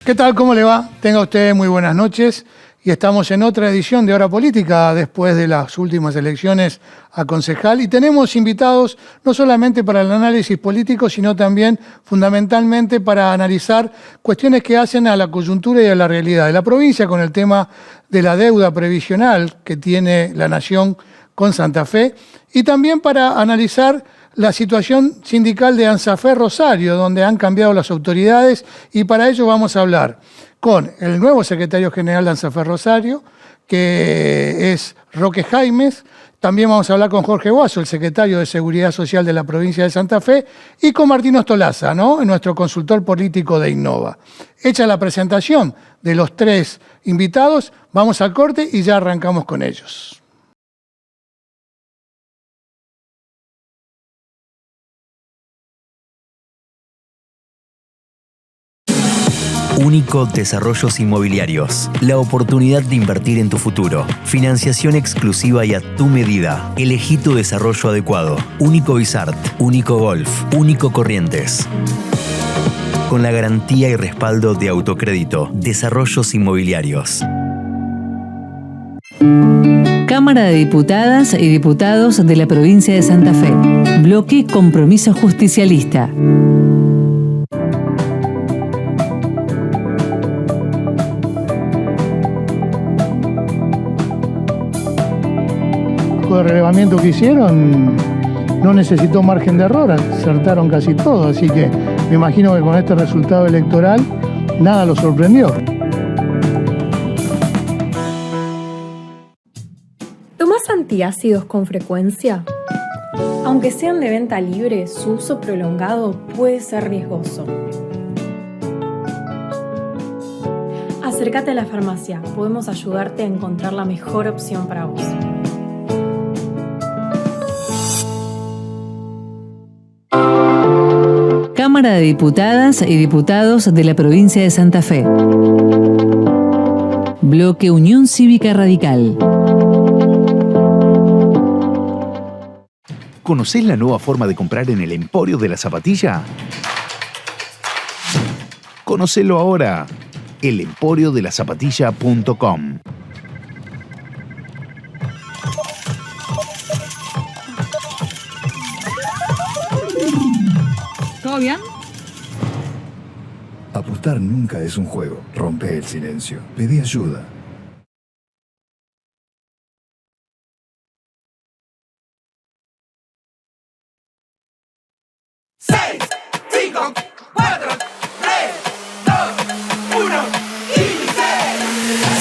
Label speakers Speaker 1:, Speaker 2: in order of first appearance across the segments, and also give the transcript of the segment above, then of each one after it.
Speaker 1: ¿Qué tal? ¿Cómo le va? Tenga usted muy buenas noches y estamos en otra edición de Hora Política después de las últimas elecciones a concejal y tenemos invitados no solamente para el análisis político, sino también fundamentalmente para analizar cuestiones que hacen a la coyuntura y a la realidad de la provincia con el tema de la deuda previsional que tiene la Nación con Santa Fe y también para analizar la situación sindical de ANSAFE Rosario, donde han cambiado las autoridades, y para ello vamos a hablar con el nuevo secretario general de ANSAFE Rosario, que es Roque Jaimes. También vamos a hablar con Jorge Guaso, el secretario de Seguridad Social de la provincia de Santa Fe, y con Martín Ostolaza, ¿no?, nuestro consultor político de Innova. Hecha la presentación de los tres invitados, vamos al corte y ya arrancamos con ellos.
Speaker 2: Único Desarrollos Inmobiliarios. La oportunidad de invertir en tu futuro. Financiación exclusiva y a tu medida. Elegí tu desarrollo adecuado. Único Bizart, Único Golf, Único Corrientes. Con la garantía y respaldo de Autocrédito. Desarrollos Inmobiliarios.
Speaker 3: Cámara de Diputadas y Diputados de la provincia de Santa Fe. Bloque Compromiso Justicialista.
Speaker 1: De relevamiento que hicieron no necesitó margen de error, acertaron casi todo, así que me imagino que con este resultado electoral nada los sorprendió.
Speaker 4: ¿Tomás antiácidos con frecuencia? Aunque sean de venta libre, su uso prolongado puede ser riesgoso. Acércate a la farmacia, podemos ayudarte a encontrar la mejor opción para vos.
Speaker 3: Cámara de Diputadas y Diputados de la provincia de Santa Fe. Bloque Unión Cívica Radical.
Speaker 5: ¿Conocés la nueva forma de comprar en el Emporio de la Zapatilla? Conocelo ahora. elemporiodelaZapatilla.com.
Speaker 3: ¿Todo bien?
Speaker 6: Apostar nunca es un juego. Rompe el silencio. Pedí ayuda.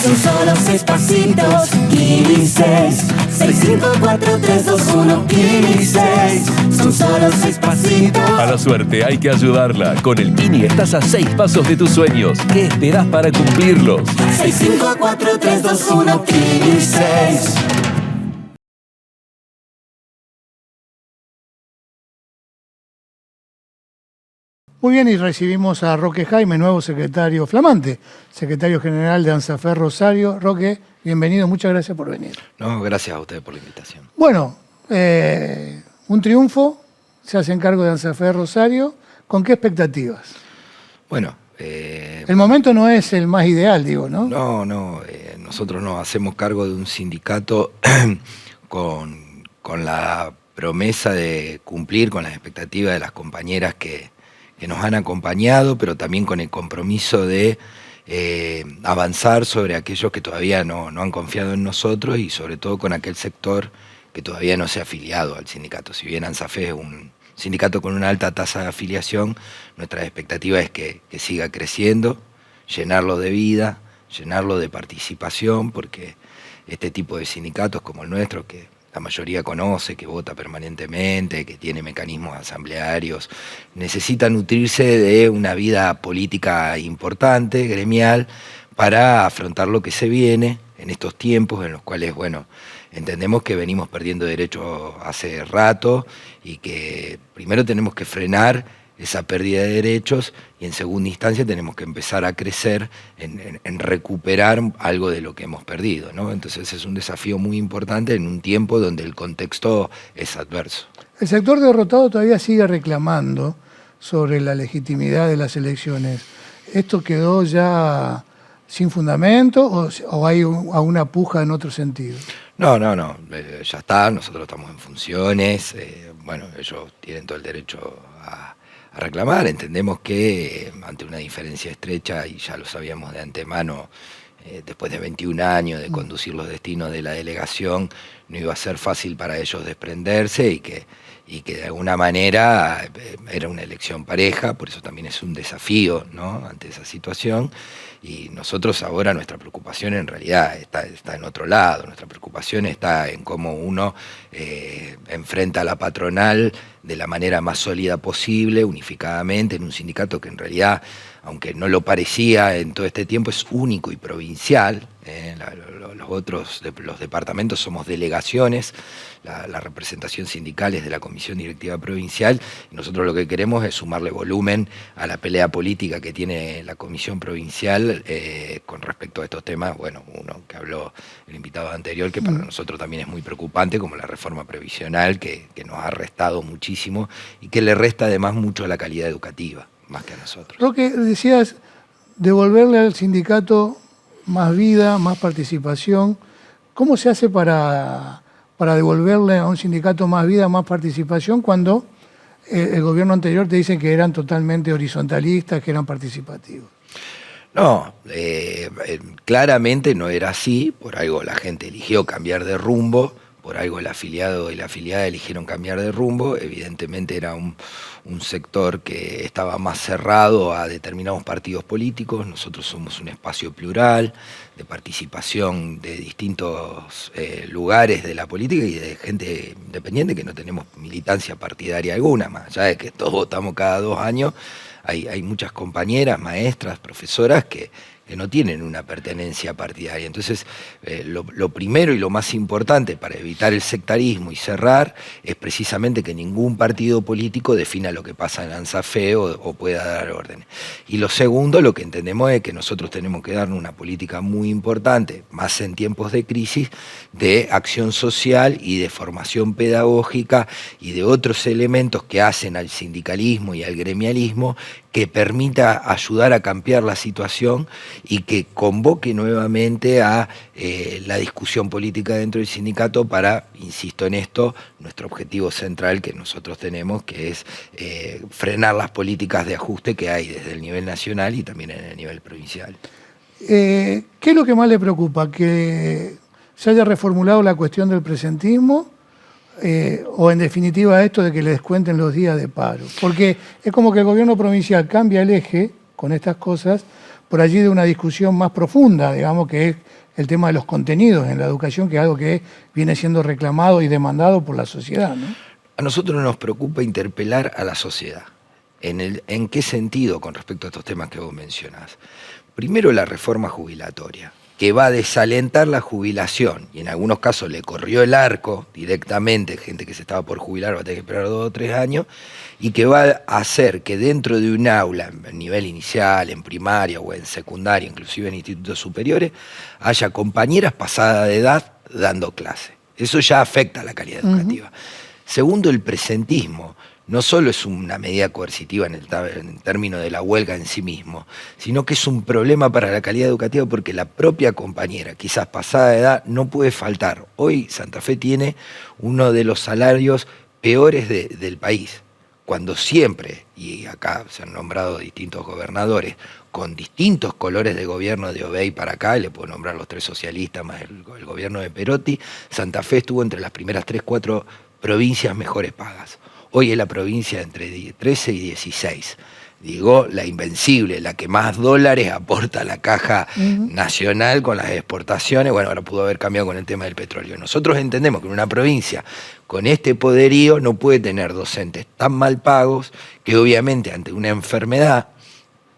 Speaker 7: Son solo 6 pasitos, Kili 6. 6, 5, 4, 3, 2, 1, Kili 6. Son solo 6 pasitos.
Speaker 8: A la suerte hay que ayudarla. Con el Kini estás a 6 pasos de tus sueños. ¿Qué esperás para cumplirlos?
Speaker 7: 6, 5, 4, 3, 2, 1, Kili 6.
Speaker 1: Muy bien, y recibimos a Roque Jaimes, nuevo secretario flamante, secretario general de ANSAFE Rosario. Roque, bienvenido, muchas gracias por venir.
Speaker 9: No, gracias a ustedes por la invitación.
Speaker 1: Bueno, un triunfo, se hace cargo de ANSAFE Rosario. ¿Con qué expectativas?
Speaker 9: Bueno,
Speaker 1: el momento no es el más ideal, digo, ¿no?
Speaker 9: No, nosotros nos hacemos cargo de un sindicato con la promesa de cumplir con las expectativas de las compañeras que nos han acompañado, pero también con el compromiso de avanzar sobre aquellos que todavía no han confiado en nosotros y sobre todo con aquel sector que todavía no se ha afiliado al sindicato. Si bien ANSAFE es un sindicato con una alta tasa de afiliación, nuestra expectativa es que siga creciendo, llenarlo de vida, llenarlo de participación, porque este tipo de sindicatos como el nuestro, que la mayoría conoce, que vota permanentemente, que tiene mecanismos asamblearios, necesita nutrirse de una vida política importante, gremial, para afrontar lo que se viene en estos tiempos en los cuales, bueno, entendemos que venimos perdiendo derechos hace rato y que primero tenemos que frenar esa pérdida de derechos y en segunda instancia tenemos que empezar a crecer en recuperar algo de lo que hemos perdido, ¿no? Entonces es un desafío muy importante en un tiempo donde el contexto es adverso.
Speaker 1: El sector derrotado todavía sigue reclamando sobre la legitimidad de las elecciones. ¿esto quedó ya sin fundamento o hay alguna puja en otro sentido?
Speaker 9: No, ya está, nosotros estamos en funciones, bueno, ellos tienen todo el derecho a reclamar, entendemos que ante una diferencia estrecha, y ya lo sabíamos de antemano, después de 21 años de conducir los destinos de la delegación, no iba a ser fácil para ellos desprenderse y que de alguna manera era una elección pareja, por eso también es un desafío, ¿no?, ante esa situación. Y nosotros ahora, nuestra preocupación en realidad está en otro lado, nuestra preocupación está en cómo uno enfrenta a la patronal de la manera más sólida posible, unificadamente, en un sindicato que en realidad, aunque no lo parecía en todo este tiempo, es único y provincial. Los departamentos somos delegaciones, la representación sindical es de la Comisión Directiva Provincial, y nosotros lo que queremos es sumarle volumen a la pelea política que tiene la Comisión Provincial con respecto a estos temas. Bueno, uno que habló el invitado anterior, que para nosotros también es muy preocupante, como la reforma previsional, que nos ha restado muchísimo y que le resta además mucho a la calidad educativa, más que a nosotros.
Speaker 1: Roque, decías devolverle al sindicato más vida, más participación. ¿Cómo se hace para devolverle a un sindicato más vida, más participación, cuando el gobierno anterior te dice que eran totalmente horizontalistas, que eran participativos?
Speaker 9: No, claramente no era así, por algo la gente eligió cambiar de rumbo, por algo el afiliado y la afiliada eligieron cambiar de rumbo. Evidentemente era un sector que estaba más cerrado a determinados partidos políticos. Nosotros somos un espacio plural, de participación de distintos lugares de la política y de gente independiente, que no tenemos militancia partidaria alguna, más allá de que todos votamos cada 2 años. Hay muchas compañeras, maestras, profesoras que no tienen una pertenencia partidaria. Entonces, lo primero y lo más importante para evitar el sectarismo y cerrar es precisamente que ningún partido político defina lo que pasa en ANSAFE o pueda dar órdenes. Y lo segundo, lo que entendemos es que nosotros tenemos que dar una política muy importante, más en tiempos de crisis, de acción social y de formación pedagógica y de otros elementos que hacen al sindicalismo y al gremialismo, que permita ayudar a cambiar la situación y que convoque nuevamente a la discusión política dentro del sindicato para, insisto en esto, nuestro objetivo central que nosotros tenemos, que es frenar las políticas de ajuste que hay desde el nivel nacional y también en el nivel provincial.
Speaker 1: ¿Qué es lo que más le preocupa? ¿Que se haya reformulado la cuestión del presentismo? O en definitiva esto de que le descuenten los días de paro, porque es como que el gobierno provincial cambia el eje con estas cosas por allí de una discusión más profunda, digamos, que es el tema de los contenidos en la educación, que es algo que viene siendo reclamado y demandado por la sociedad, ¿no?
Speaker 9: A nosotros nos preocupa interpelar a la sociedad. ¿En qué sentido con respecto a estos temas que vos mencionás? Primero, la reforma jubilatoria, que va a desalentar la jubilación, y en algunos casos le corrió el arco directamente, gente que se estaba por jubilar va a tener que esperar 2 o 3 años, y que va a hacer que dentro de un aula, en nivel inicial, en primaria o en secundaria, inclusive en institutos superiores, haya compañeras pasadas de edad dando clase. Eso ya afecta a la calidad educativa. Segundo, el presentismo. No solo es una medida coercitiva en términos de la huelga en sí mismo, sino que es un problema para la calidad educativa porque la propia compañera, quizás pasada de edad, no puede faltar. Hoy Santa Fe tiene uno de los salarios peores del país, cuando siempre, y acá se han nombrado distintos gobernadores, con distintos colores de gobierno de Obey para acá, y le puedo nombrar los 3 socialistas más el gobierno de Perotti, Santa Fe estuvo entre las primeras 3, 4 provincias mejores pagas. Hoy es la provincia entre 13 y 16. Digo, la invencible, la que más dólares aporta a la caja nacional con las exportaciones. Bueno, ahora pudo haber cambiado con el tema del petróleo. Nosotros entendemos que en una provincia con este poderío no puede tener docentes tan mal pagos que obviamente ante una enfermedad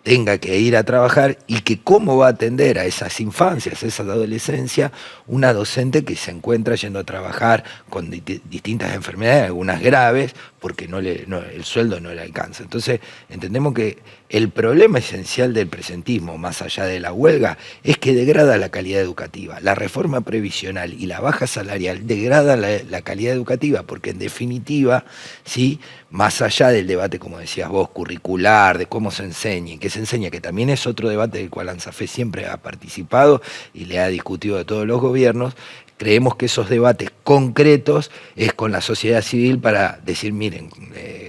Speaker 9: tenga que ir a trabajar, y que cómo va a atender a esas infancias, a esa adolescencia, una docente que se encuentra yendo a trabajar con distintas enfermedades, algunas graves, porque el sueldo no le alcanza. Entonces, entendemos que el problema esencial del presentismo, más allá de la huelga, es que degrada la calidad educativa. La reforma previsional y la baja salarial degradan la calidad educativa, porque en definitiva, ¿sí?, más allá del debate, como decías vos, curricular, de cómo se enseña y qué que se enseña, que también es otro debate del cual ANSAFE siempre ha participado y le ha discutido a todos los gobiernos. Creemos que esos debates concretos es con la sociedad civil para decir, miren,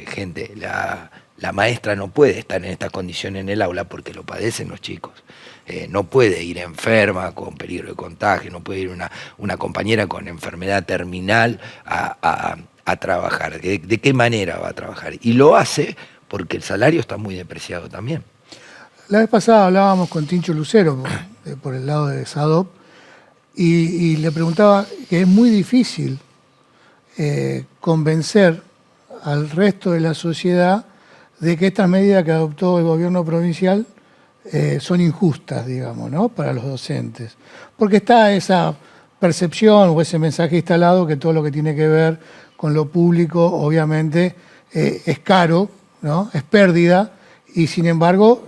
Speaker 9: gente, la maestra no puede estar en estas condiciones en el aula porque lo padecen los chicos. No puede ir enferma con peligro de contagio, no puede ir una compañera con enfermedad terminal a trabajar. ¿De qué manera va a trabajar? Y lo hace porque el salario está muy depreciado también.
Speaker 1: La vez pasada hablábamos con Tincho Lucero por el lado de SADOP y le preguntaba que es muy difícil convencer al resto de la sociedad de que estas medidas que adoptó el gobierno provincial son injustas, digamos, ¿no? Para los docentes. Porque está esa percepción o ese mensaje instalado que todo lo que tiene que ver con lo público, obviamente, es caro, ¿no? Es pérdida y, sin embargo,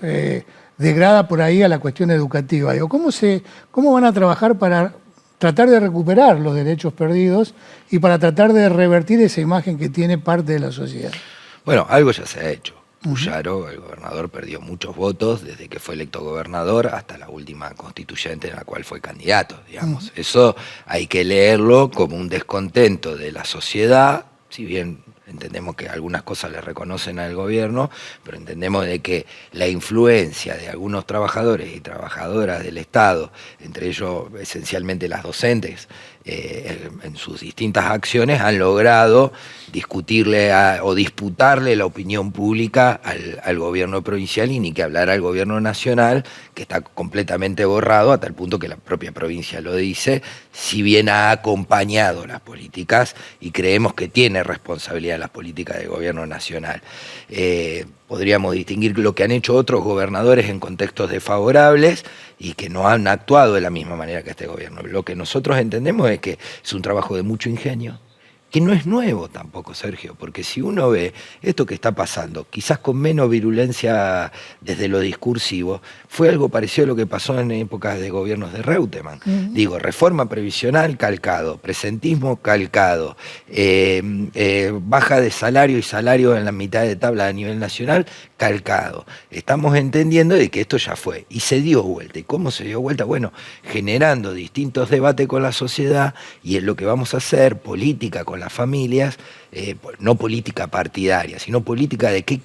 Speaker 1: degrada por ahí a la cuestión educativa. Digo, ¿cómo van a trabajar para tratar de recuperar los derechos perdidos y para tratar de revertir esa imagen que tiene parte de la sociedad?
Speaker 9: Bueno, algo ya se ha hecho. Puyaro, el gobernador, perdió muchos votos desde que fue electo gobernador hasta la última constituyente en la cual fue candidato, digamos. Eso hay que leerlo como un descontento de la sociedad, si bien entendemos que algunas cosas le reconocen al gobierno, pero entendemos de que la influencia de algunos trabajadores y trabajadoras del Estado, entre ellos esencialmente las docentes, en sus distintas acciones han logrado discutirle o disputarle la opinión pública al gobierno provincial y ni que hablar al gobierno nacional, que está completamente borrado a tal punto que la propia provincia lo dice, si bien ha acompañado las políticas y creemos que tiene responsabilidad las políticas del gobierno nacional. Podríamos distinguir lo que han hecho otros gobernadores en contextos desfavorables y que no han actuado de la misma manera que este gobierno. Lo que nosotros entendemos es que es un trabajo de mucho ingenio, que no es nuevo tampoco, Sergio, porque si uno ve esto que está pasando, quizás con menos virulencia desde lo discursivo, fue algo parecido a lo que pasó en épocas de gobiernos de Reutemann. Digo, reforma previsional calcado, presentismo calcado, baja de salario y salario en la mitad de tabla a nivel nacional calcado. Estamos entendiendo de que esto ya fue y se dio vuelta. ¿Y cómo se dio vuelta? Bueno, generando distintos debates con la sociedad y es lo que vamos a hacer, política con las familias, no política partidaria, sino política de qué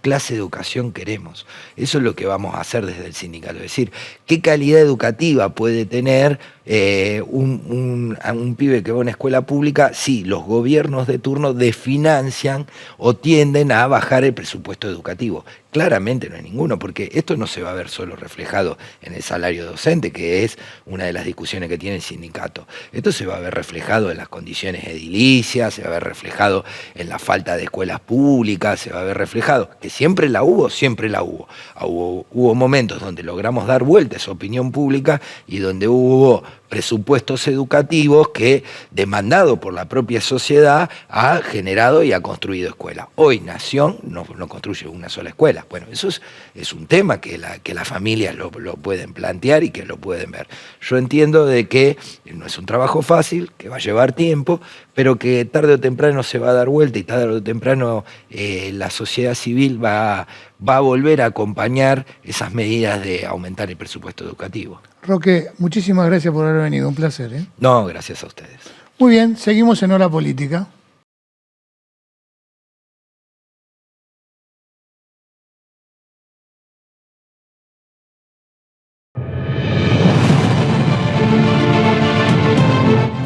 Speaker 9: clase de educación queremos. Eso es lo que vamos a hacer desde el sindicato. Es decir, qué calidad educativa puede tener un pibe que va a una escuela pública si los gobiernos de turno desfinancian o tienden a bajar el presupuesto educativo. Claramente no hay ninguno, porque esto no se va a ver solo reflejado en el salario docente, que es una de las discusiones que tiene el sindicato. Esto se va a ver reflejado en las condiciones edilicias, se va a ver reflejado en la falta de escuelas públicas, se va a ver reflejado, que siempre la hubo, siempre la hubo. Hubo momentos donde logramos dar vuelta a esa opinión pública y donde hubo presupuestos educativos que, demandado por la propia sociedad, ha generado y ha construido escuelas. Hoy Nación no construye una sola escuela. Bueno, eso es un tema que las familias lo pueden plantear y que lo pueden ver. Yo entiendo de que no es un trabajo fácil, que va a llevar tiempo, pero que tarde o temprano se va a dar vuelta y tarde o temprano la sociedad civil va a volver a acompañar esas medidas de aumentar el presupuesto educativo.
Speaker 1: Roque, muchísimas gracias por haber venido, un placer.
Speaker 9: No, gracias a ustedes.
Speaker 1: Muy bien, seguimos en Hora Política.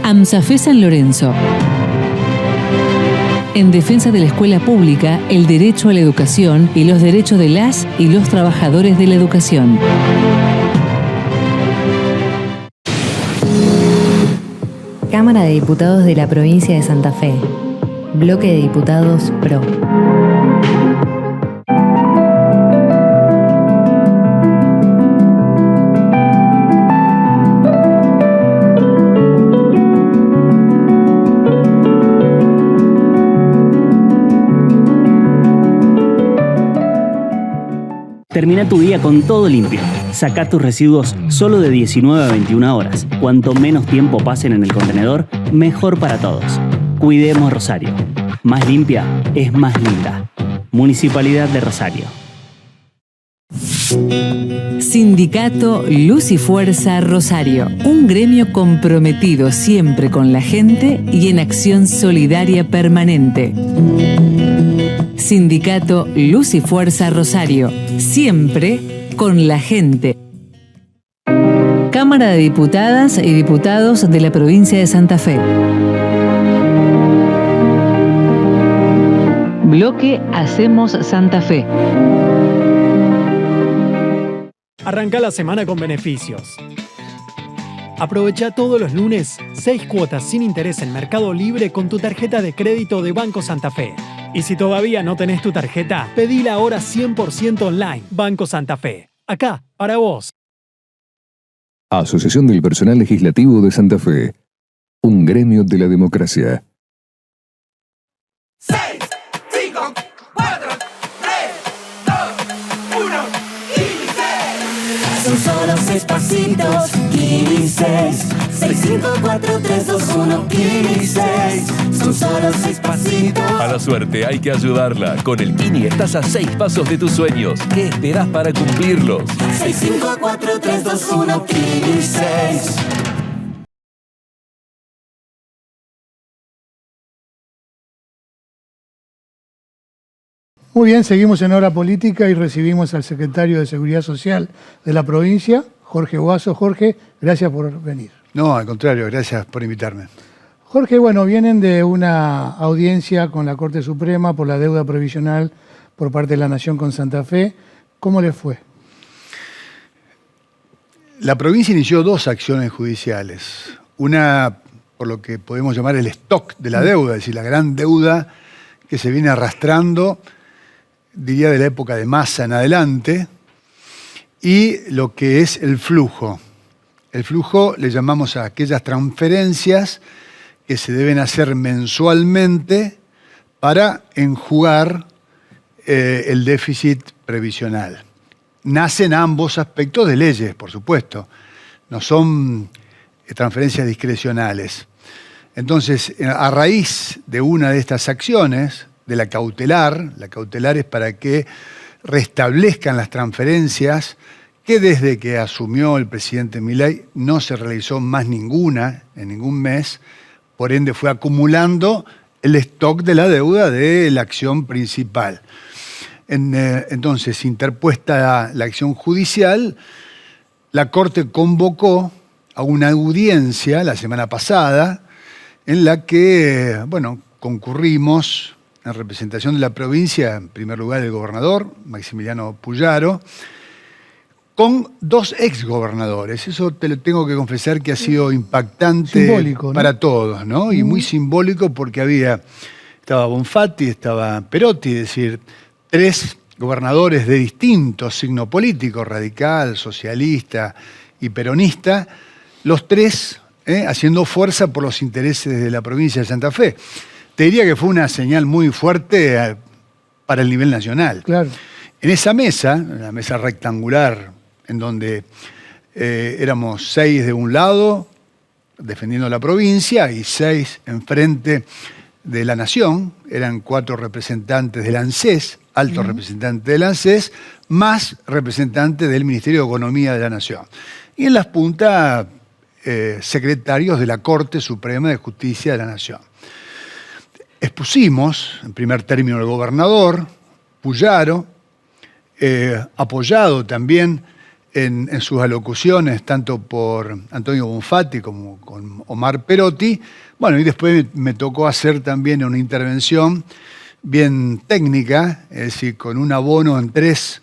Speaker 3: AMSAFE San Lorenzo. En defensa de la escuela pública, el derecho a la educación y los derechos de las y los trabajadores de la educación.
Speaker 10: Cámara de Diputados de la Provincia de Santa Fe. Bloque de Diputados PRO.
Speaker 11: Termina tu día con todo limpio. Saca tus residuos solo de 19 a 21 horas. Cuanto menos tiempo pasen en el contenedor, mejor para todos. Cuidemos Rosario. Más limpia es más linda. Municipalidad de Rosario.
Speaker 3: Sindicato Luz y Fuerza Rosario, un gremio comprometido siempre con la gente y en acción solidaria permanente. Sindicato Luz y Fuerza Rosario, siempre con la gente. Cámara de Diputadas y Diputados de la Provincia de Santa Fe. Bloque Hacemos Santa Fe.
Speaker 12: Arranca la semana con beneficios. Aprovecha todos los lunes 6 cuotas sin interés en Mercado Libre con tu tarjeta de crédito de Banco Santa Fe. Y si todavía no tenés tu tarjeta, pedila ahora 100% online. Banco Santa Fe. Acá, para vos.
Speaker 13: Asociación del Personal Legislativo de Santa Fe. Un gremio de la democracia.
Speaker 7: 6, 5, 4, 3, 2, 1, Son solo 6 pasitos, Kini 6. 6, 5, 4, 3, 2, 1, Kini 6. Son solo 6 pasitos.
Speaker 8: A la suerte hay que ayudarla. Con el Kini estás a 6 pasos de tus sueños. ¿Qué esperás para cumplirlos?
Speaker 7: 6, 5, 4, 3, 2, 1, Kini 6.
Speaker 1: Muy bien, seguimos en Hora Política y recibimos al secretario de Seguridad Social de la provincia, Jorge Guaso. Jorge, gracias por venir.
Speaker 14: No, al contrario, gracias por invitarme.
Speaker 1: Jorge, bueno, vienen de una audiencia con la Corte Suprema por la deuda provisional por parte de la Nación con Santa Fe. ¿Cómo les fue?
Speaker 14: La provincia inició 2 acciones judiciales. Una por lo que podemos llamar el stock de la deuda, es decir, la gran deuda que se viene arrastrando, diría de la época de Massa en adelante, y lo que es el flujo. El flujo le llamamos a aquellas transferencias que se deben hacer mensualmente para enjugar el déficit previsional. Nacen ambos aspectos de leyes, por supuesto. No son transferencias discrecionales. Entonces, a raíz de una de estas acciones, de la cautelar es para que restablezcan las transferencias que desde que asumió el presidente Milei no se realizó más ninguna en ningún mes, por ende fue acumulando el stock de la deuda de la acción principal. Entonces, interpuesta la acción judicial, la Corte convocó a una audiencia la semana pasada en la que, concurrimos en representación de la provincia, en primer lugar el gobernador, Maximiliano Puyaro, con 2 exgobernadores. Eso te lo tengo que confesar que ha sido impactante, simbólico, ¿no? Para todos, ¿no? Y muy simbólico porque estaba Bonfatti, estaba Perotti, es decir, 3 gobernadores de distinto signo político, radical, socialista y peronista, los 3 haciendo fuerza por los intereses de la provincia de Santa Fe. Te diría que fue una señal muy fuerte para el nivel nacional.
Speaker 1: Claro.
Speaker 14: En esa mesa, la mesa rectangular, en donde éramos 6 de un lado, defendiendo la provincia, y 6 enfrente de la Nación, eran 4 representantes del ANSES, altos representantes del ANSES, más representantes del Ministerio de Economía de la Nación. Y en las puntas, secretarios de la Corte Suprema de Justicia de la Nación. Expusimos, en primer término, el gobernador, Puyaro, apoyado también en sus alocuciones, tanto por Antonio Bonfatti como con Omar Perotti. Bueno, y después me tocó hacer también una intervención bien técnica, es decir, con un abono en 3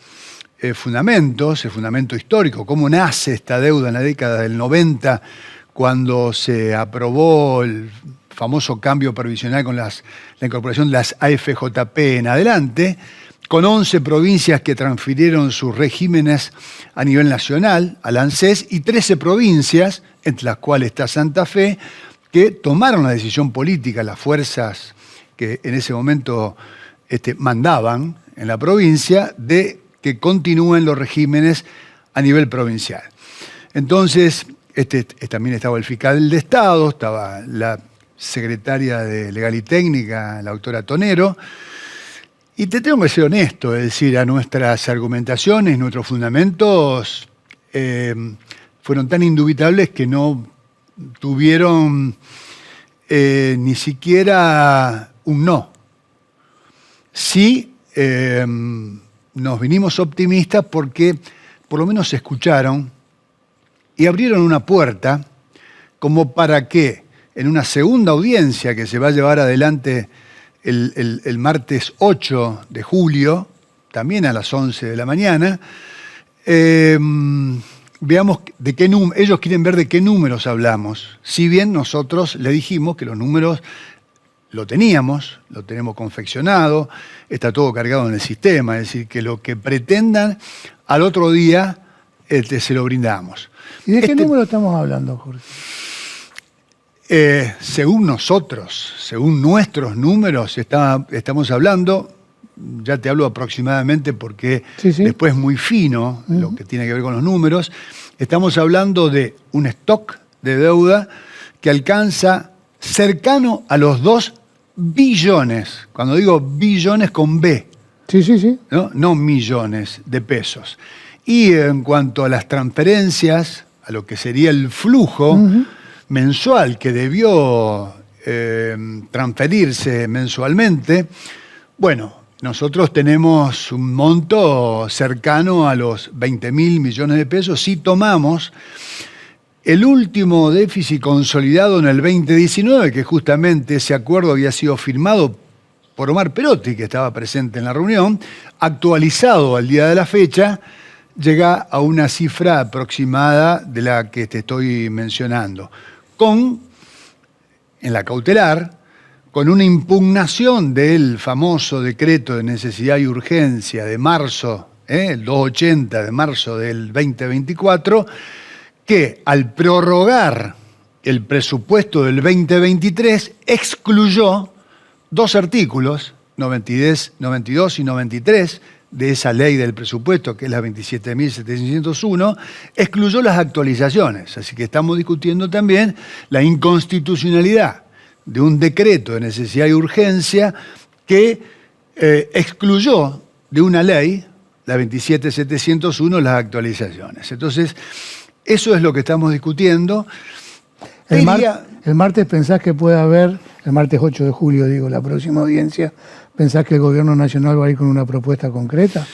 Speaker 14: fundamentos, el fundamento histórico, cómo nace esta deuda en la década del 90, cuando se aprobó el famoso cambio previsional con la incorporación de las AFJP en adelante, con 11 provincias que transfirieron sus regímenes a nivel nacional al ANSES y 13 provincias, entre las cuales está Santa Fe, que tomaron la decisión política, las fuerzas que en ese momento mandaban en la provincia, de que continúen los regímenes a nivel provincial. Entonces, también estaba el fiscal de Estado, estaba la secretaria de Legal y Técnica, la doctora Tonero, Y te tengo que ser honesto, es decir, a nuestras argumentaciones, nuestros fundamentos fueron tan indubitables que no tuvieron ni siquiera un no. Sí, nos vinimos optimistas porque por lo menos se escucharon y abrieron una puerta como para que en una segunda audiencia que se va a llevar adelante el martes 8 de julio, también a las 11 de la mañana, veamos de qué ellos quieren ver de qué números hablamos. Si bien nosotros le dijimos que los números lo tenemos confeccionado, está todo cargado en el sistema, es decir, que lo que pretendan al otro día se lo brindamos.
Speaker 1: ¿Y de qué número estamos hablando, Jorge?
Speaker 14: Según nosotros, según nuestros números, estamos hablando, ya te hablo aproximadamente porque después es muy fino lo que tiene que ver con los números, estamos hablando de un stock de deuda que alcanza cercano a los 2 billones, cuando digo billones con B, no millones de pesos. Y en cuanto a las transferencias, a lo que sería el flujo mensual que debió transferirse mensualmente, bueno, nosotros tenemos un monto cercano a los 20.000 millones de pesos si tomamos el último déficit consolidado en el 2019, que justamente ese acuerdo había sido firmado por Omar Perotti, que estaba presente en la reunión, actualizado al día de la fecha, llega a una cifra aproximada de la que te estoy mencionando. En la cautelar, con una impugnación del famoso decreto de necesidad y urgencia de marzo, el 280 de marzo del 2024, que al prorrogar el presupuesto del 2023 excluyó 2 artículos, 92 y 93, de esa ley del presupuesto, que es la 27.701, excluyó las actualizaciones. Así que estamos discutiendo también la inconstitucionalidad de un decreto de necesidad y urgencia que excluyó de una ley, la 27.701, las actualizaciones. Entonces, eso es lo que estamos discutiendo.
Speaker 1: El martes pensás que puede haber, el martes 8 de julio, digo, la próxima audiencia, ¿pensás que el gobierno nacional va a ir con una propuesta concreta?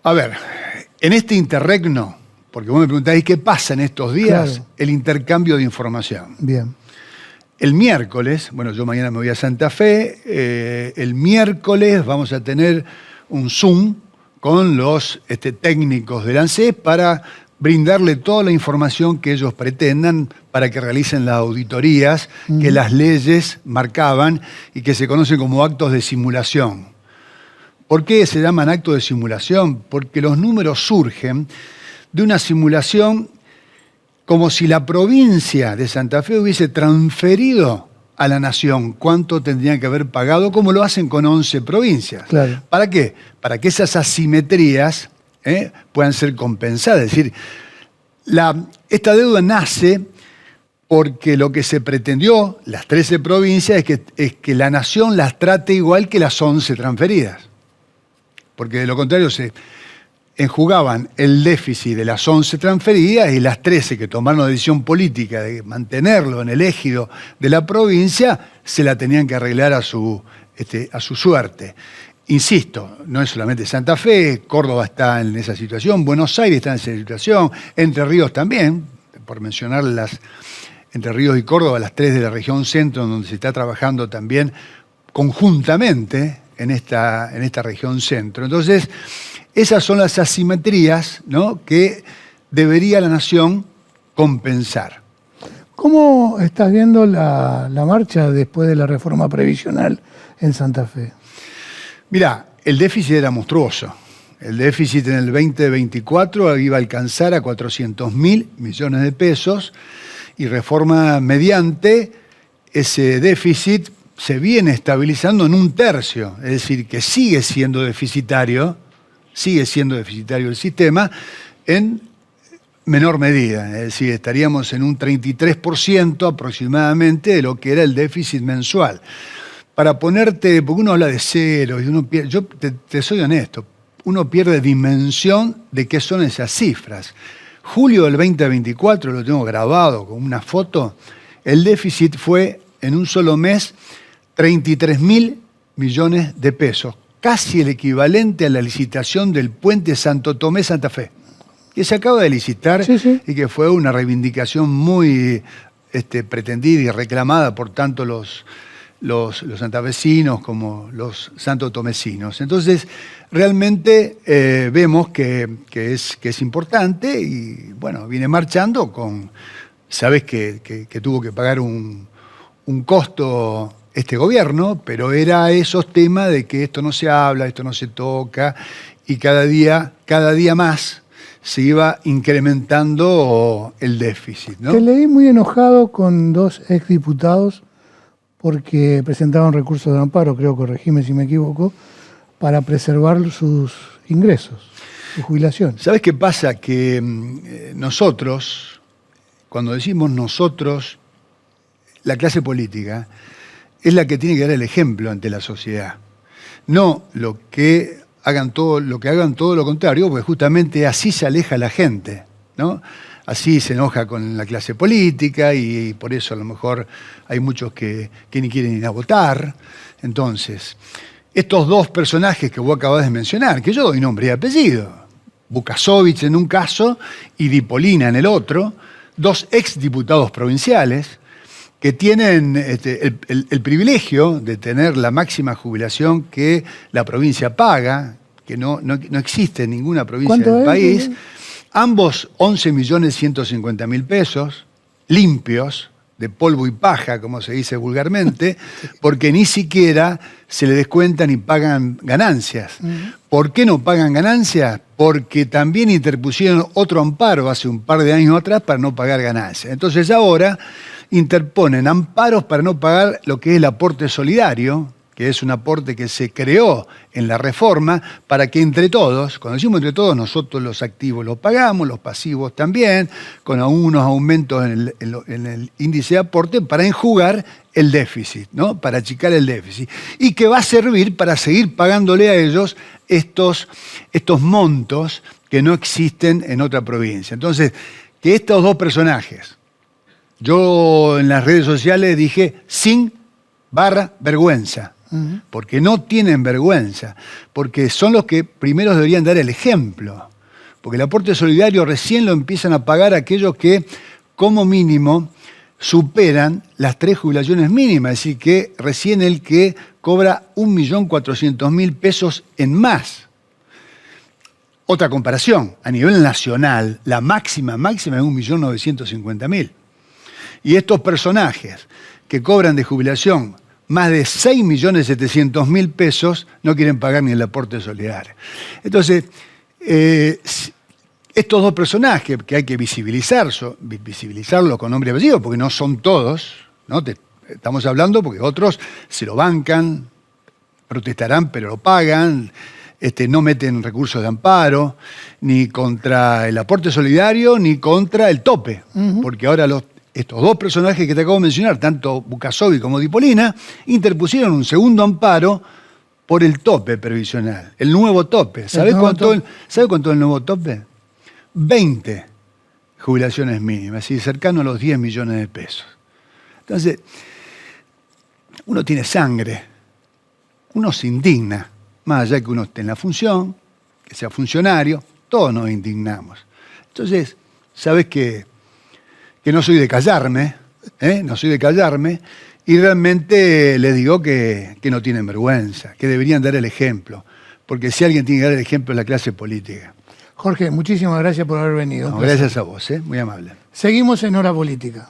Speaker 14: A ver, en este interregno, porque vos me preguntáis qué pasa en estos días, claro, el intercambio de información.
Speaker 1: Bien.
Speaker 14: El miércoles, bueno, yo mañana me voy a Santa Fe, el miércoles vamos a tener un Zoom con los técnicos del ANSES para brindarle toda la información que ellos pretendan para que realicen las auditorías que las leyes marcaban y que se conocen como actos de simulación. ¿Por qué se llaman actos de simulación? Porque los números surgen de una simulación como si la provincia de Santa Fe hubiese transferido a la nación cuánto tendrían que haber pagado, como lo hacen con 11 provincias.
Speaker 1: Claro.
Speaker 14: ¿Para qué? Para que esas asimetrías puedan ser compensadas. Es decir, esta deuda nace porque lo que se pretendió, las 13 provincias, es que la nación las trate igual que las 11 transferidas. Porque de lo contrario se enjugaban el déficit de las 11 transferidas y las 13 que tomaron la decisión política de mantenerlo en el ejido de la provincia, se la tenían que arreglar a su suerte. Insisto, no es solamente Santa Fe, Córdoba está en esa situación, Buenos Aires está en esa situación, Entre Ríos también, por mencionar Entre Ríos y Córdoba, las 3 de la región centro, donde se está trabajando también conjuntamente en esta región centro. Entonces, esas son las asimetrías, ¿no?, que debería la nación compensar.
Speaker 1: ¿Cómo estás viendo la marcha después de la reforma previsional en Santa Fe?
Speaker 14: Mirá, el déficit era monstruoso. El déficit en el 2024 iba a alcanzar a 400.000 millones de pesos y reforma mediante ese déficit se viene estabilizando en 1/3, es decir, que sigue siendo deficitario el sistema en menor medida, es decir, estaríamos en un 33% aproximadamente de lo que era el déficit mensual. para ponerte, porque uno habla de cero, y uno pierde, yo te soy honesto, uno pierde dimensión de qué son esas cifras. Julio del 2024, lo tengo grabado con una foto, el déficit fue en un solo mes 33.000 millones de pesos, casi el equivalente a la licitación del puente Santo Tomé-Santa Fe, que se acaba de licitar y que fue una reivindicación muy pretendida y reclamada por tanto los santafesinos como los santotomecinos. Entonces, realmente vemos que es importante y, bueno, viene marchando con... Sabes que tuvo que pagar un costo este gobierno, pero era esos temas de que esto no se habla, esto no se toca, y cada día más se iba incrementando el déficit, ¿no?
Speaker 1: Te leí muy enojado con dos exdiputados porque presentaban recursos de amparo, creo, corregime si me equivoco, para preservar sus ingresos, su jubilación.
Speaker 14: ¿Sabes qué pasa? Que nosotros, cuando decimos nosotros, la clase política es la que tiene que dar el ejemplo ante la sociedad. No lo que hagan todo lo contrario, porque justamente así se aleja la gente, ¿no? Así se enoja con la clase política y por eso a lo mejor hay muchos que ni quieren ir a votar. Entonces, estos dos personajes que vos acabás de mencionar, que yo doy nombre y apellido, Bukasovich en un caso y Dipolina en el otro, dos exdiputados provinciales que tienen el privilegio de tener la máxima jubilación que la provincia paga, que no existe en ninguna provincia del país. Ambos 11.150.000 pesos, limpios, de polvo y paja, como se dice vulgarmente, porque ni siquiera se le descuentan y pagan ganancias. ¿Por qué no pagan ganancias? Porque también interpusieron otro amparo hace un par de años atrás para no pagar ganancias. Entonces ahora interponen amparos para no pagar lo que es el aporte solidario, que es un aporte que se creó en la reforma para que entre todos, cuando decimos entre todos, nosotros los activos los pagamos, los pasivos también, con unos aumentos en el índice de aporte para enjugar el déficit, ¿no? Para achicar el déficit. Y que va a servir para seguir pagándole a ellos estos montos que no existen en otra provincia. Entonces, que estos dos personajes, yo en las redes sociales dije sin/vergüenza, porque no tienen vergüenza, porque son los que primero deberían dar el ejemplo, porque el aporte solidario recién lo empiezan a pagar aquellos que como mínimo superan las 3 jubilaciones mínimas, es decir, que recién el que cobra 1.400.000 pesos en más. Otra comparación, a nivel nacional, la máxima es 1.950.000. Y estos personajes que cobran de jubilación más de 6.700.000 pesos no quieren pagar ni el aporte solidario. Entonces, estos dos personajes que hay que visibilizarlos con nombre y apellido, porque no son todos, ¿no? Estamos hablando porque otros se lo bancan, protestarán pero lo pagan, no meten recursos de amparo, ni contra el aporte solidario, ni contra el tope, porque ahora estos dos personajes que te acabo de mencionar, tanto Bukasovich como Dipolina, interpusieron un segundo amparo por el tope previsional, el nuevo tope. ¿Sabe cuánto es el nuevo tope? 20 jubilaciones mínimas, y cercano a los 10 millones de pesos. Entonces, uno tiene sangre, uno se indigna, más allá que uno esté en la función, que sea funcionario, todos nos indignamos. Entonces, sabes que no soy de callarme, y realmente les digo que no tienen vergüenza, que deberían dar el ejemplo, porque si alguien tiene que dar el ejemplo es la clase política.
Speaker 1: Jorge, muchísimas gracias por haber venido.
Speaker 14: No, gracias a vos, muy amable.
Speaker 1: Seguimos en Hora Política.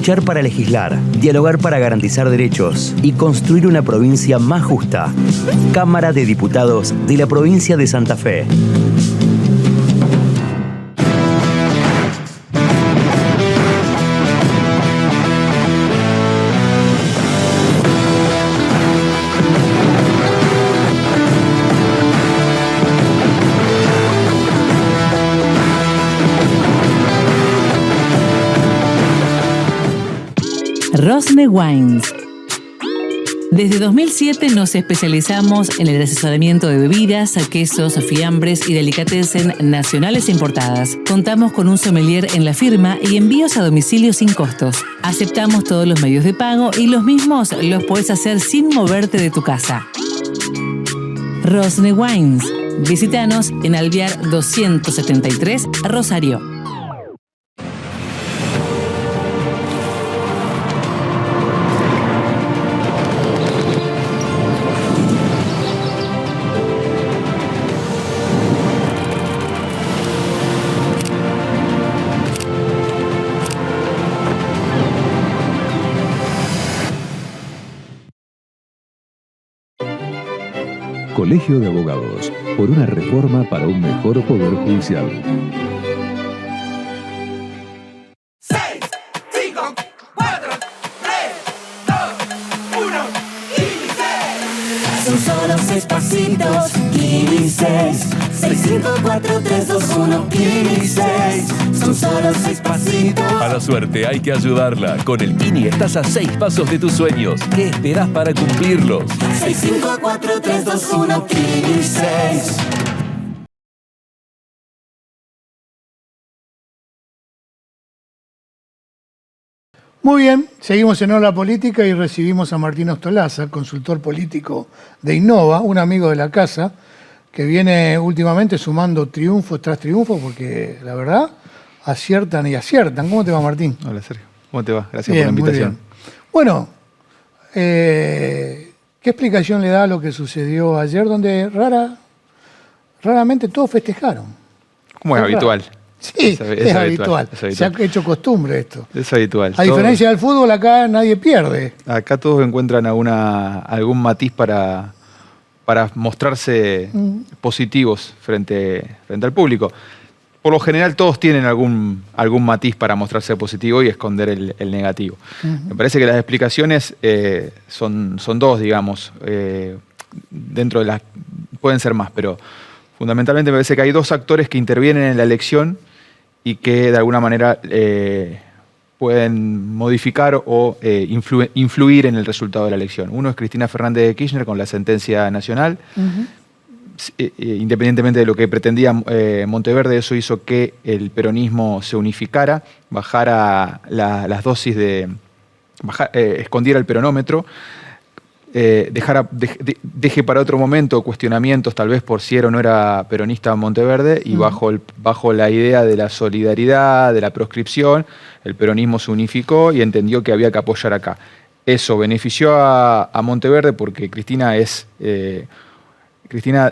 Speaker 2: Escuchar para legislar, dialogar para garantizar derechos y construir una provincia más justa. Cámara de Diputados de la provincia de Santa Fe.
Speaker 3: Rosne Wines. Desde 2007 nos especializamos en el asesoramiento de bebidas, quesos, fiambres y delicatessen nacionales e importadas. Contamos con un sommelier en la firma y envíos a domicilio sin costos. Aceptamos todos los medios de pago y los mismos los puedes hacer sin moverte de tu casa. Rosne Wines. Visítanos en Alvear 273, Rosario.
Speaker 13: Colegio de Abogados, por una reforma para un mejor poder judicial.
Speaker 7: 6, 5, 4, 3, 2, 1, 15. Son solo 6 pasitos, 15. 6, 5, 4, 3, 2, 1, 15. Son solo 6 pasitos.
Speaker 8: A la suerte hay que ayudarla. Con el Kini estás a 6 pasos de tus sueños. ¿Qué esperás para cumplirlos?
Speaker 7: 6, 5, 4, 3, 2, 1, 15.
Speaker 1: Muy bien, seguimos en Hora Política y recibimos a Martín Ostolaza, consultor político de Innova, un amigo de la casa, que viene últimamente sumando triunfo tras triunfo, porque la verdad, aciertan y aciertan. ¿Cómo te va, Martín?
Speaker 15: Hola, Sergio. ¿Cómo te va? Gracias
Speaker 1: Bien,
Speaker 15: por la invitación.
Speaker 1: muy bien. Bueno, ¿qué explicación le da a lo que sucedió ayer, donde raramente todos festejaron?
Speaker 15: Como es habitual.
Speaker 1: Sí, es habitual. Se ha hecho costumbre esto.
Speaker 15: Es habitual.
Speaker 1: A diferencia del fútbol, acá nadie pierde.
Speaker 15: Acá todos encuentran algún matiz para mostrarse positivos frente al público. Por lo general todos tienen algún matiz para mostrarse positivo y esconder el negativo. Me parece que las explicaciones son dos, digamos. Dentro de las pueden ser más, pero fundamentalmente me parece que hay dos actores que intervienen en la elección y que de alguna manera pueden modificar o influir en el resultado de la elección. Uno es Cristina Fernández de Kirchner con la sentencia nacional. Independientemente de lo que pretendía Monteverde, eso hizo que el peronismo se unificara, bajara las dosis escondiera el peronómetro, deje para otro momento cuestionamientos tal vez por si era o no era peronista Monteverde, y bajo la idea de la solidaridad, de la proscripción, el peronismo se unificó y entendió que había que apoyar acá. Eso benefició a Monteverde porque Cristina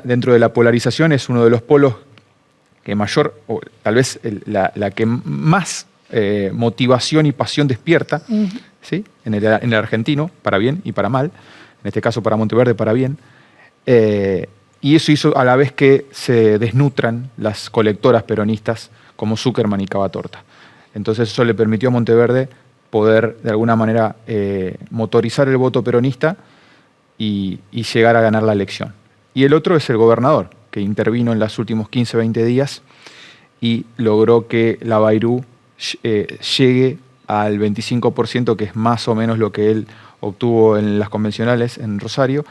Speaker 15: dentro de la polarización es uno de los polos que mayor, o tal vez la que más motivación y pasión despierta, ¿sí? en el argentino, para bien y para mal. En este caso para Monteverde, para bien. Y eso hizo a la vez que se desnutran las colectoras peronistas como Zuckerman y Cavatorta. Entonces eso le permitió a Monteverde poder de alguna manera motorizar el voto peronista y llegar a ganar la elección. Y el otro es el gobernador, que intervino en los últimos 15, 20 días y logró que la Bayrú llegue al 25%, que es más o menos lo que él obtuvo en las convencionales en Rosario,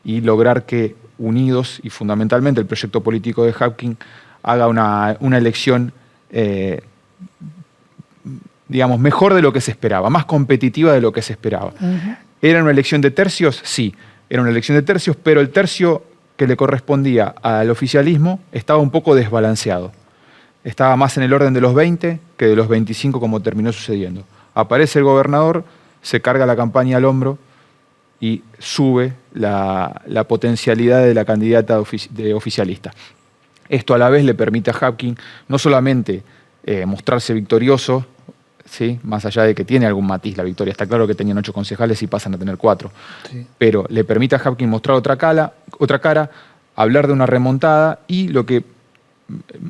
Speaker 15: y lograr que Unidos y fundamentalmente el proyecto político de Hapkin haga una elección, digamos, mejor de lo que se esperaba, más competitiva de lo que se esperaba. ¿Era una elección de tercios? Sí, era una elección de tercios, pero el tercio que le correspondía al oficialismo estaba un poco desbalanceado. Estaba más en el orden de los 20 que de los 25, como terminó sucediendo. Aparece el gobernador, se carga la campaña al hombro y sube la potencialidad de la candidata oficialista. Esto a la vez le permite a Hapkin no solamente mostrarse victorioso, ¿sí? Más allá de que tiene algún matiz la victoria. Está claro que tenían 8 concejales y pasan a tener 4.
Speaker 1: Sí.
Speaker 15: Pero le permite a Hapkin mostrar otra cara, hablar de una remontada y lo que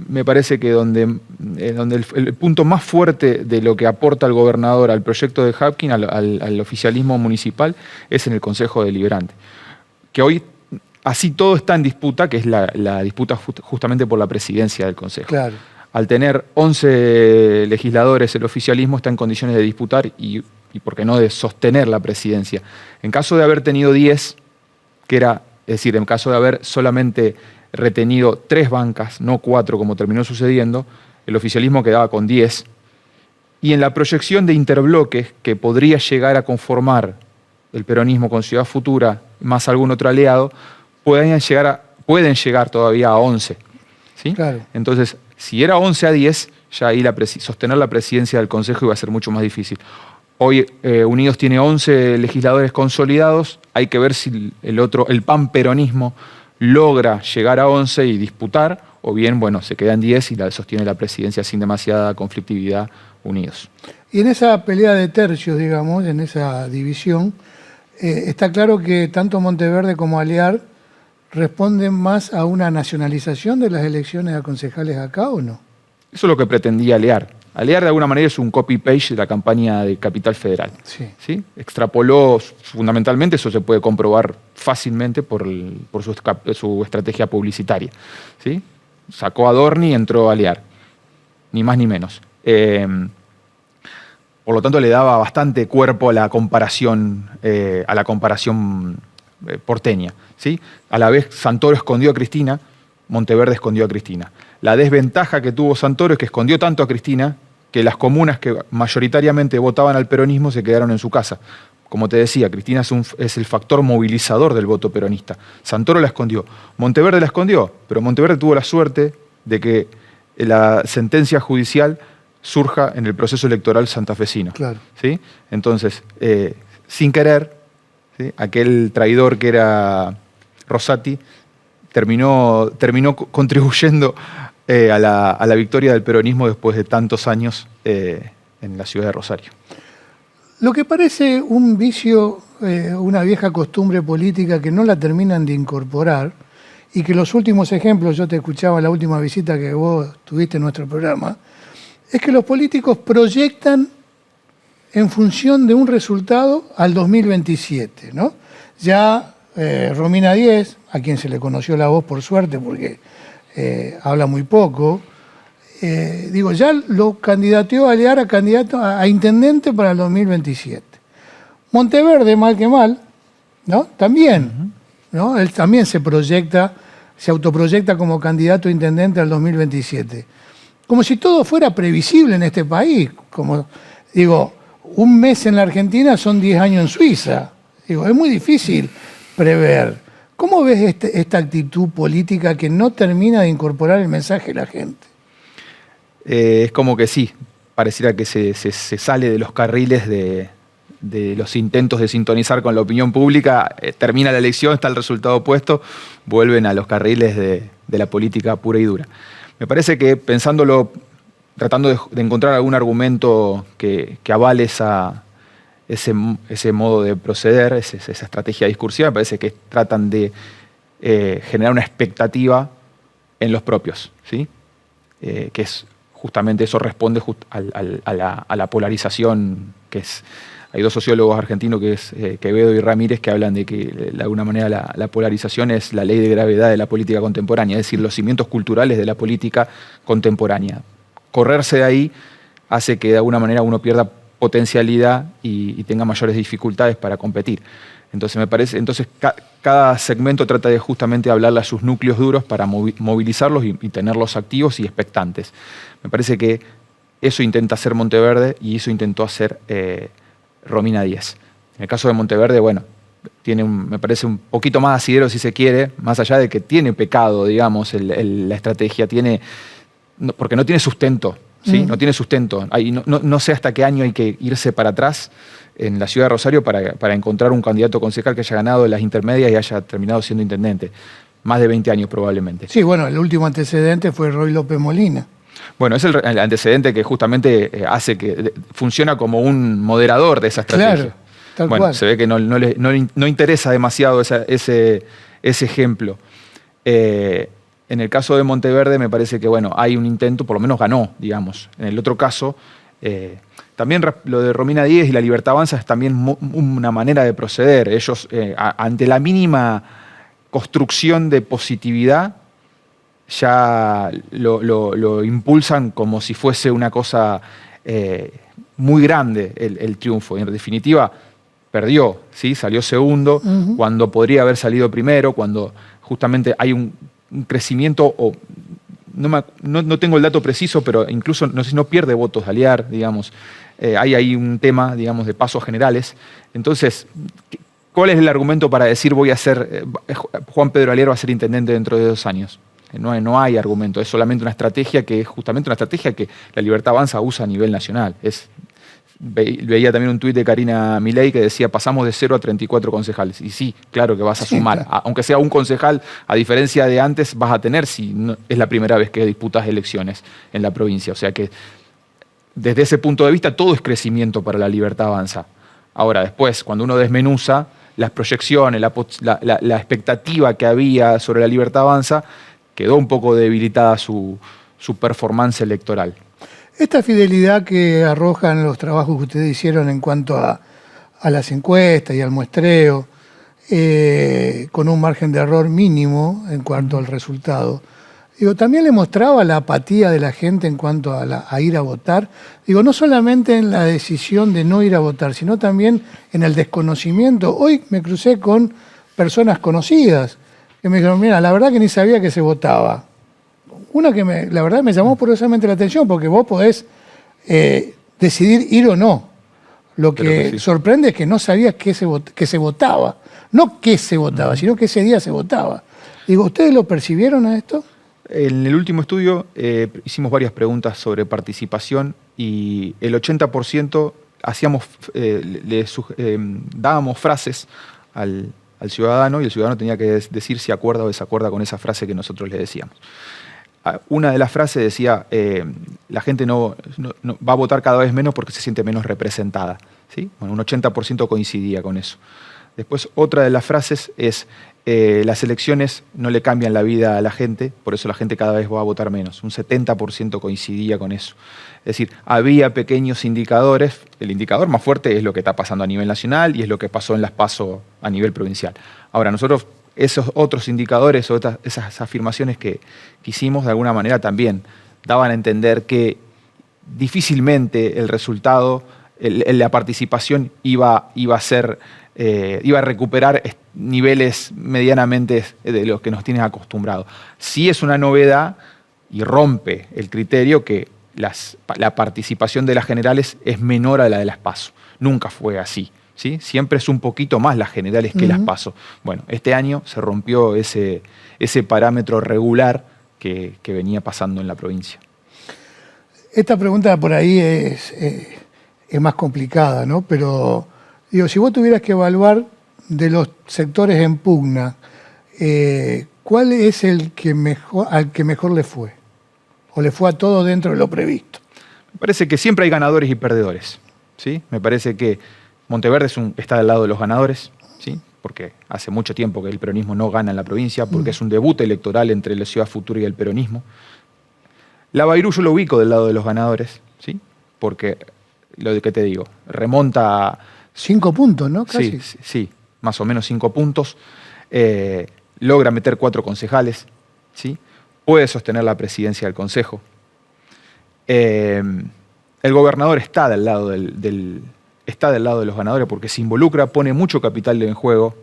Speaker 15: me parece que donde el punto más fuerte de lo que aporta el gobernador al proyecto de Hapkin, al oficialismo municipal, es en el Consejo Deliberante. Que hoy, así todo está en disputa, que es la disputa justamente por la presidencia del Consejo.
Speaker 1: Claro.
Speaker 15: Al tener 11 legisladores, el oficialismo está en condiciones de disputar y por qué no, de sostener la presidencia. En caso de haber tenido 10, es decir, en caso de haber solamente retenido 3 bancas, no 4 como terminó sucediendo, el oficialismo quedaba con 10. Y en la proyección de interbloques que podría llegar a conformar el peronismo con Ciudad Futura, más algún otro aliado, pueden llegar todavía a 11. ¿Sí?
Speaker 1: Claro.
Speaker 15: Entonces, si era 11-10, ya ahí sostener la presidencia del Consejo iba a ser mucho más difícil. Hoy Unidos tiene 11 legisladores consolidados, hay que ver si el panperonismo logra llegar a 11 y disputar, o bien, bueno, se queda en 10 y sostiene la presidencia sin demasiada conflictividad Unidos.
Speaker 1: Y en esa pelea de tercios, digamos, en esa división, está claro que tanto Monteverde como Alear responden más a una nacionalización de las elecciones a concejales acá, ¿o no?
Speaker 15: Eso es lo que pretendía Alear. Alear de alguna manera es un copy-paste de la campaña de Capital Federal.
Speaker 1: Sí.
Speaker 15: ¿Sí? Extrapoló fundamentalmente, eso se puede comprobar fácilmente por su estrategia publicitaria. ¿Sí? Sacó a Dorni y entró a Alear, ni más ni menos. Por lo tanto, le daba bastante cuerpo a la comparación porteña. ¿Sí? A la vez, Santoro escondió a Cristina, Monteverde escondió a Cristina. La desventaja que tuvo Santoro es que escondió tanto a Cristina que las comunas que mayoritariamente votaban al peronismo se quedaron en su casa. Como te decía, Cristina es el factor movilizador del voto peronista. Santoro la escondió. Monteverde la escondió, pero Monteverde tuvo la suerte de que la sentencia judicial surja en el proceso electoral santafesino.
Speaker 1: Claro.
Speaker 15: ¿Sí? Entonces, sin querer, ¿sí? Aquel traidor que era Rosati terminó contribuyendo a la victoria del peronismo después de tantos años en la ciudad de Rosario.
Speaker 1: Lo que parece un vicio, una vieja costumbre política que no la terminan de incorporar y que los últimos ejemplos, yo te escuchaba la última visita que vos tuviste en nuestro programa, es que los políticos proyectan en función de un resultado al 2027, ¿no? Ya Romina Díez, a quien se le conoció la voz por suerte porque habla muy poco, ya lo candidateó a Alear a candidato a intendente para el 2027. Monteverde, mal que mal, ¿no? También, ¿no? Él también se autoproyecta como candidato a intendente al 2027. Como si todo fuera previsible en este país. Un mes en la Argentina son 10 años en Suiza. Es muy difícil prever. ¿Cómo ves esta actitud política que no termina de incorporar el mensaje de la gente?
Speaker 15: Es como que sí, pareciera que se sale de los carriles de los intentos de sintonizar con la opinión pública, termina la elección, está el resultado opuesto, vuelven a los carriles de la política pura y dura. Me parece que pensándolo, tratando de encontrar algún argumento que avale ese modo de proceder, esa estrategia discursiva, me parece que tratan de generar una expectativa en los propios, ¿sí? Que es justamente eso responde a la polarización que es. Hay 2 sociólogos argentinos, que es Quevedo y Ramírez, que hablan de que de alguna manera la polarización es la ley de gravedad de la política contemporánea, es decir, los cimientos culturales de la política contemporánea. Correrse de ahí hace que de alguna manera uno pierda potencialidad y tenga mayores dificultades para competir. Entonces, cada segmento trata de justamente hablarle a sus núcleos duros para movilizarlos y tenerlos activos y expectantes. Me parece que eso intenta hacer Monteverde y eso intentó hacer Romina Díez. En el caso de Monteverde, bueno, me parece un poquito más asidero si se quiere, más allá de que tiene pecado, digamos, la estrategia, porque no tiene sustento, ¿sí? No tiene sustento. No sé hasta qué año hay que irse para atrás en la ciudad de Rosario para encontrar un candidato concejal que haya ganado las intermedias y haya terminado siendo intendente. Más de 20 años probablemente.
Speaker 1: Sí, bueno, el último antecedente fue Roy López Molina.
Speaker 15: Bueno, es el antecedente que justamente hace que funciona como un moderador de esa estrategia.
Speaker 1: Claro, tal
Speaker 15: bueno,
Speaker 1: cual.
Speaker 15: se ve que no interesa demasiado ese ejemplo. En el caso de Monteverde me parece que bueno, hay un intento, por lo menos ganó, digamos. En el otro caso, también lo de Romina Díez y la Libertad Avanza es también una manera de proceder. Ellos, ante la mínima construcción de positividad, ya lo impulsan como si fuese una cosa muy grande el triunfo. En definitiva, perdió, ¿sí? Salió segundo, cuando podría haber salido primero, cuando justamente hay un crecimiento, o no tengo el dato preciso, pero incluso no sé si no pierde votos de Aliar, digamos. Hay ahí un tema, digamos, de pasos generales. Entonces, ¿cuál es el argumento para decir Juan Pedro Aliar va a ser intendente dentro de 2 años? No hay argumento, es solamente una estrategia que es justamente una estrategia que la Libertad Avanza usa a nivel nacional. Veía también un tuit de Karina Milei que decía, pasamos de 0 a 34 concejales. Y sí, claro que vas a sumar. Claro. Aunque sea un concejal, a diferencia de antes, vas a tener si no, es la primera vez que disputas elecciones en la provincia. O sea que desde ese punto de vista todo es crecimiento para la Libertad Avanza. Ahora, después, cuando uno desmenuza las proyecciones, la expectativa que había sobre la Libertad Avanza, quedó un poco debilitada su performance electoral.
Speaker 1: Esta fidelidad que arrojan los trabajos que ustedes hicieron en cuanto a las encuestas y al muestreo, con un margen de error mínimo en cuanto al resultado, también le mostraba la apatía de la gente en cuanto a ir a votar. No solamente en la decisión de no ir a votar, sino también en el desconocimiento. Hoy me crucé con personas conocidas que me dijeron, mira, la verdad que ni sabía que se votaba. Una que la verdad me llamó poderosamente la atención, porque vos podés decidir ir o no. Lo que sí sorprende es que no sabías que se votaba. No que se votaba, sino que ese día se votaba. ¿Ustedes lo percibieron a esto?
Speaker 15: En el último estudio hicimos varias preguntas sobre participación y el 80% dábamos frases al ciudadano y el ciudadano tenía que decir si acuerda o desacuerda con esa frase que nosotros le decíamos. Una de las frases decía, la gente no va a votar cada vez menos porque se siente menos representada. ¿Sí? Bueno, un 80% coincidía con eso. Después, otra de las frases es, las elecciones no le cambian la vida a la gente, por eso la gente cada vez va a votar menos. Un 70% coincidía con eso. Es decir, había pequeños indicadores. El indicador más fuerte es lo que está pasando a nivel nacional y es lo que pasó en las PASO a nivel provincial. Ahora, nosotros esos otros indicadores o esas afirmaciones que hicimos de alguna manera también daban a entender que difícilmente el resultado, la participación iba a recuperar niveles medianamente de los que nos tienen acostumbrados. Sí es una novedad y rompe el criterio que la participación de las generales es menor a la de las PASO. Nunca fue así. ¿Sí? Siempre es un poquito más las generales que las PASO. Bueno, este año se rompió ese parámetro regular que venía pasando en la provincia.
Speaker 1: Esta pregunta por ahí es más complicada, ¿no? Pero, si vos tuvieras que evaluar de los sectores en pugna, ¿cuál es al que mejor le fue? ¿O le fue a todo dentro de lo previsto?
Speaker 15: Me parece que siempre hay ganadores y perdedores, ¿sí? Me parece que Monteverde está del lado de los ganadores, ¿sí? Porque hace mucho tiempo que el peronismo no gana en la provincia, porque es un debut electoral entre la Ciudad Futura y el peronismo. Lavairú yo lo ubico del lado de los ganadores, ¿sí? Porque, lo que te digo, remonta a
Speaker 1: 5 puntos, ¿no? Casi.
Speaker 15: Sí, más o menos 5 puntos. Logra meter 4 concejales, ¿sí? Puede sostener la presidencia del Consejo. El gobernador está del lado está del lado de los ganadores porque se involucra, pone mucho capital en juego.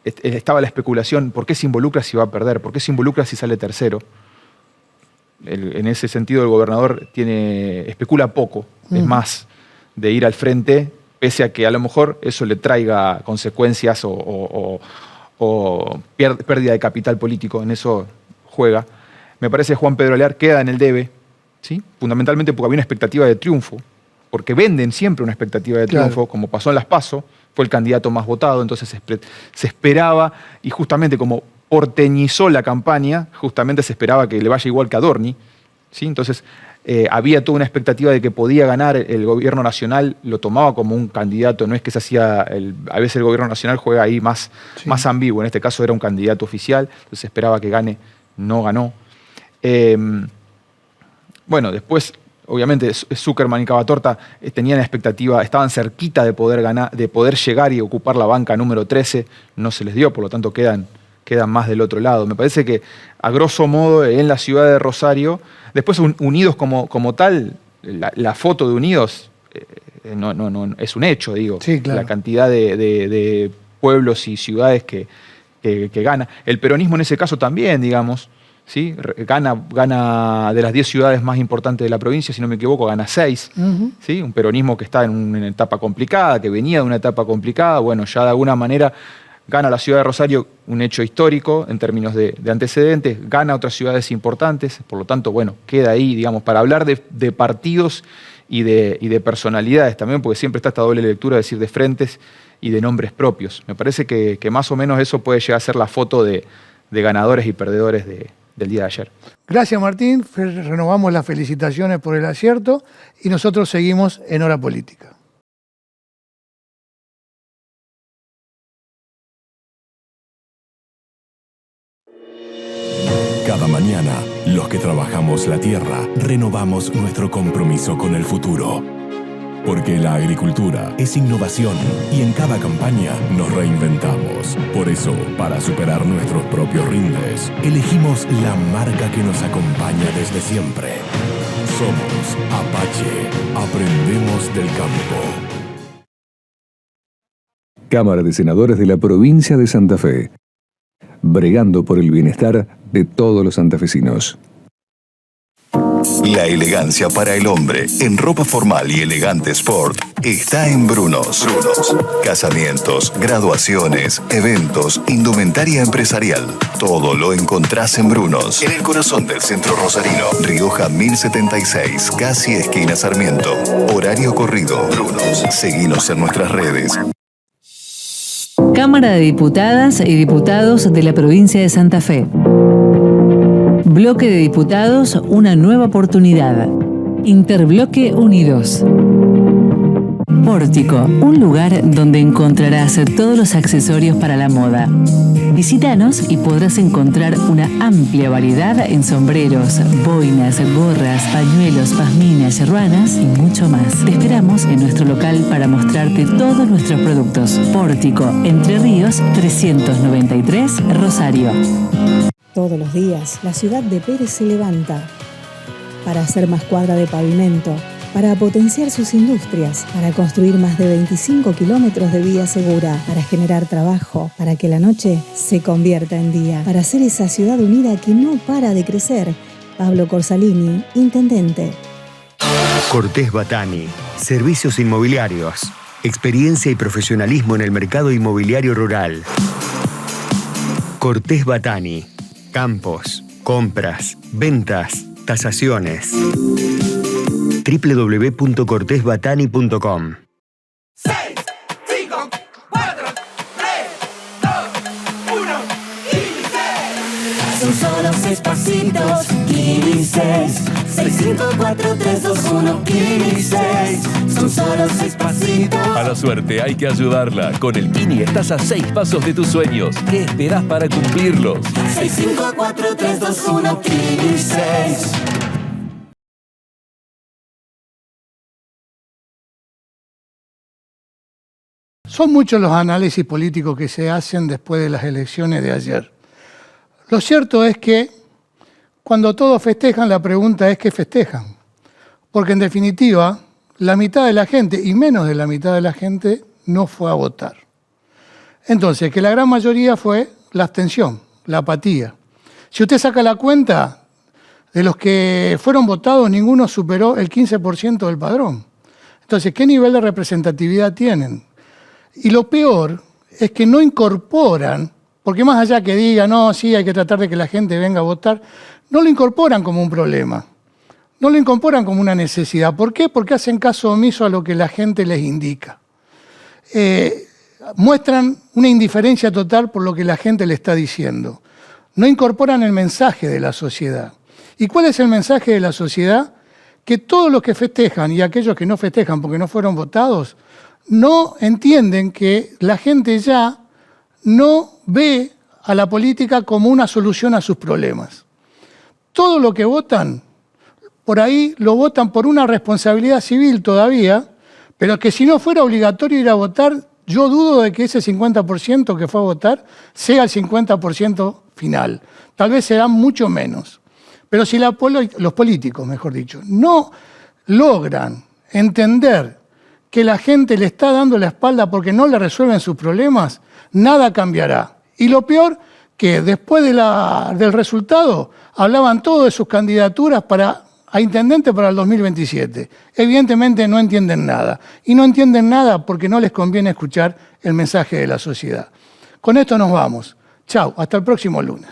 Speaker 15: Estaba la especulación, ¿por qué se involucra si va a perder? ¿Por qué se involucra si sale tercero? En ese sentido el gobernador especula poco, es más de ir al frente, pese a que a lo mejor eso le traiga consecuencias o pérdida de capital político, en eso juega. Me parece que Juan Pedro Aliar queda en el debe, ¿sí? Fundamentalmente porque había una expectativa de triunfo, porque venden siempre una expectativa de triunfo, claro. Como pasó en las PASO, fue el candidato más votado, entonces se esperaba, y justamente como porteñizó la campaña, justamente se esperaba que le vaya igual que a Dorni, ¿sí? Entonces, había toda una expectativa de que podía ganar. El gobierno nacional lo tomaba como un candidato, no es que se hacía, a veces el gobierno nacional juega ahí más ambiguo, en este caso era un candidato oficial, entonces esperaba que gane, no ganó. Bueno, después, obviamente, Zuckerman y Cavatorta tenían expectativa, estaban cerquita de poder ganar, de poder llegar y ocupar la banca número 13, no se les dio, por lo tanto quedan más del otro lado. Me parece que, a grosso modo, en la ciudad de Rosario, después Unidos como tal, la foto de Unidos no es un hecho, digo.
Speaker 1: Sí, claro.
Speaker 15: La cantidad de pueblos y ciudades que gana. El peronismo en ese caso también, digamos, ¿sí? Gana de las 10 ciudades más importantes de la provincia, si no me equivoco, gana 6. ¿Sí? Un peronismo que está en una etapa complicada, que venía de una etapa complicada, bueno, ya de alguna manera gana la ciudad de Rosario, un hecho histórico en términos de antecedentes, gana otras ciudades importantes, por lo tanto, bueno, queda ahí, digamos, para hablar de partidos y de personalidades también, porque siempre está esta doble lectura, es decir, de frentes y de nombres propios. Me parece que más o menos eso puede llegar a ser la foto de ganadores y perdedores del día de ayer.
Speaker 1: Gracias, Martín. Renovamos las felicitaciones por el acierto y nosotros seguimos en Hora Política.
Speaker 16: Cada mañana, los que trabajamos la tierra, renovamos nuestro compromiso con el futuro. Porque la agricultura es innovación y en cada campaña nos reinventamos. Por eso, para superar nuestros propios rindes, elegimos la marca que nos acompaña desde siempre. Somos Apache. Aprendemos del campo.
Speaker 13: Cámara de Senadores de la Provincia de Santa Fe. Bregando por el bienestar de todos los santafesinos.
Speaker 17: La elegancia para el hombre en ropa formal y elegante sport está en Brunos. Casamientos, graduaciones, eventos, indumentaria empresarial. Todo lo encontrás en Brunos. En el corazón del centro rosarino. Rioja 1076, casi esquina Sarmiento. Horario corrido. Brunos. Seguinos en nuestras redes.
Speaker 3: Cámara de Diputadas y Diputados de la Provincia de Santa Fe. Bloque de Diputados, una nueva oportunidad. Interbloque Unidos. Pórtico, un lugar donde encontrarás todos los accesorios para la moda. Visítanos y podrás encontrar una amplia variedad en sombreros, boinas, gorras, pañuelos, pazminas, yerbanas y mucho más. Te esperamos en nuestro local para mostrarte todos nuestros productos. Pórtico, Entre Ríos, 393, Rosario.
Speaker 18: Todos los días, la ciudad de Pérez se levanta para hacer más cuadra de pavimento, para potenciar sus industrias, para construir más de 25 kilómetros de vía segura, para generar trabajo, para que la noche se convierta en día, para hacer esa ciudad unida que no para de crecer. Pablo Corsalini, Intendente.
Speaker 19: Cortés Batani, Servicios Inmobiliarios, experiencia y profesionalismo en el mercado inmobiliario rural. Cortés Batani, campos, compras, ventas, tasaciones. www.cortesbatani.com.
Speaker 7: 6, 5, 4, 3, 2, 1, Son solo 6 pasitos, 15. 6, 5, 4, 3, 2, 1, 15. Son solo 6 pasitos.
Speaker 8: A la suerte hay que ayudarla. Con el Kini estás a 6 pasos de tus sueños. ¿Qué esperás para cumplirlos?
Speaker 7: 6, 5, 4, 3, 2, 1, 15.
Speaker 1: Son muchos los análisis políticos que se hacen después de las elecciones de ayer. Lo cierto es que cuando todos festejan, la pregunta es ¿qué festejan? Porque en definitiva, la mitad de la gente, y menos de la mitad de la gente, no fue a votar. Entonces, que la gran mayoría fue la abstención, la apatía. Si usted saca la cuenta, de los que fueron votados, ninguno superó el 15% del padrón. Entonces, ¿qué nivel de representatividad tienen? Y lo peor es que no incorporan, porque más allá que digan, no, sí, hay que tratar de que la gente venga a votar, no lo incorporan como un problema, no lo incorporan como una necesidad. ¿Por qué? Porque hacen caso omiso a lo que la gente les indica. Muestran una indiferencia total por lo que la gente le está diciendo. No incorporan el mensaje de la sociedad. ¿Y cuál es el mensaje de la sociedad? Que todos los que festejan y aquellos que no festejan porque no fueron votados, no entienden que la gente ya no ve a la política como una solución a sus problemas. Todo lo que votan, por ahí lo votan por una responsabilidad civil todavía, pero que si no fuera obligatorio ir a votar, yo dudo de que ese 50% que fue a votar sea el 50% final. Tal vez será mucho menos. Pero si los políticos, mejor dicho, no logran entender que la gente le está dando la espalda porque no le resuelven sus problemas, nada cambiará. Y lo peor, que después del resultado hablaban todos de sus candidaturas a intendente para el 2027. Evidentemente no entienden nada. Y no entienden nada porque no les conviene escuchar el mensaje de la sociedad. Con esto nos vamos. Chau, hasta el próximo lunes.